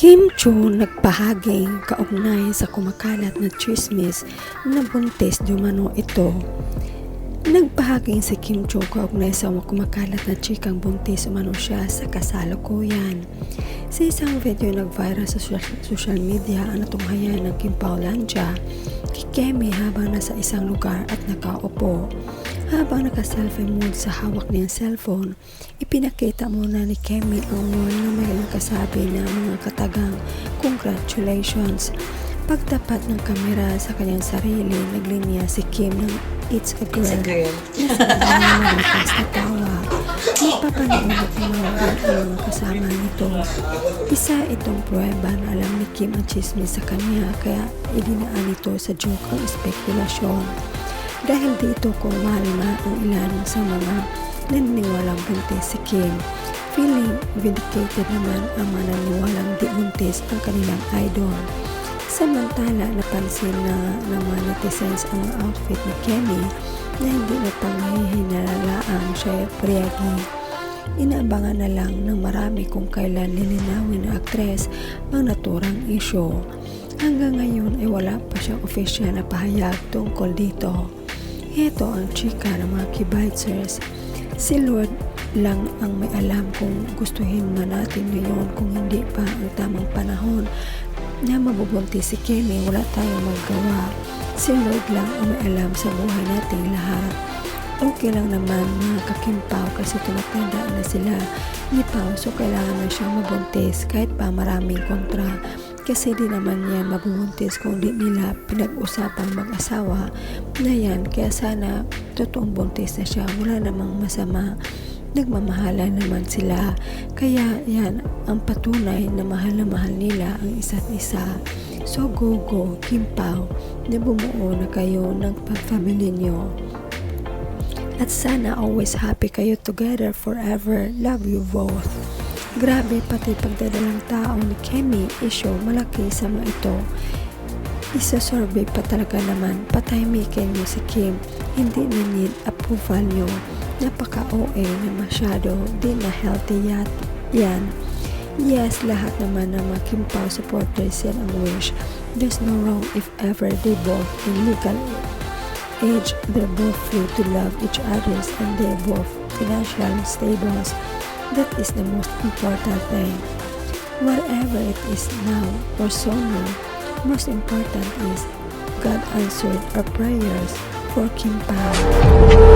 Kim Cho nagpahaging kaugnay sa kumakalat na tsismis na buntis dumano ito. Nagpahaging si Kim Cho kaugnay sa kumakalat na chikang buntis umano siya sa kasalukuyan. Sa isang video nag-viral sa social media ang natunghayan ng Kim Paulandia kay Kemi habang nasa isang lugar at nakaupo. Habang naka-selfie mode sa hawak niyang cellphone, ipinakita muna ni Kemi ang wall na may nakasabi na mga katagang congratulations. Pagtapat ng kamera sa kanyang sarili, naglinya si Kim ng "It's a girl". Na malakas na tawa. Magpapanood ng mga kasama nito. Isa itong pruweba na alam ni Kim ang chismis sa kanya, kaya idinaan ito sa joke ang spekulasyon. Dahil dito kumalma ang ilan sa mga naniniwalang buntis si Kim. Feeling vindicated naman ang mga naniniwalang di buntis ang kanilang idol. Samantala, napansin na ng mga netizens ang outfit ni Kemi na hindi na panghihinalaang siya priyagi. Inaabangan na lang ng marami kung kailan lilinawin ng aktres ang naturang issue. Hanggang ngayon ay wala pa siyang official na pahayag tungkol dito. Ito ang chika ng mga kibitzers. Si Lord lang ang may alam kung gustuhin man natin ngayon, kung hindi pa ang tamang panahon na mabubuntis si Kemi, wala tayong magawa. Si Lord lang ang may alam sa buhay nating lahat. Okay lang naman mga kakimpaw kasi tumatanda na sila ni Pao, so kailangan na siyang mabuntis kahit pa maraming kontra. Kasi di naman yan mabubuntis kung di nila pinag-usapang mag-asawa na yan. Kaya sana totoong buntis na siya, wala namang masama. Nagmamahalan naman sila. Kaya yan ang patunay na mahal nila ang isa't isa. So go Kim Pao, na bumuo na kayo ng pag-family nyo. At sana always happy kayo together forever. Love you both. Grabe, pati pagdadalang tao ni Kemi, issue malaki sa mga ito. Isa-survey pa talaga naman, patahimikin niyo si Kim, hindi na need approval niyo. Napaka-OA na masyado, di na healthy yan. Yes, lahat naman ng mga Kim Pao supporters yan ang wish. There's no wrong if ever they both in legal age, they're both free to love each other and they're both financially stable. That is the most important thing. Whatever it is now or sooner, most important is God answered our prayers for Kim Pao.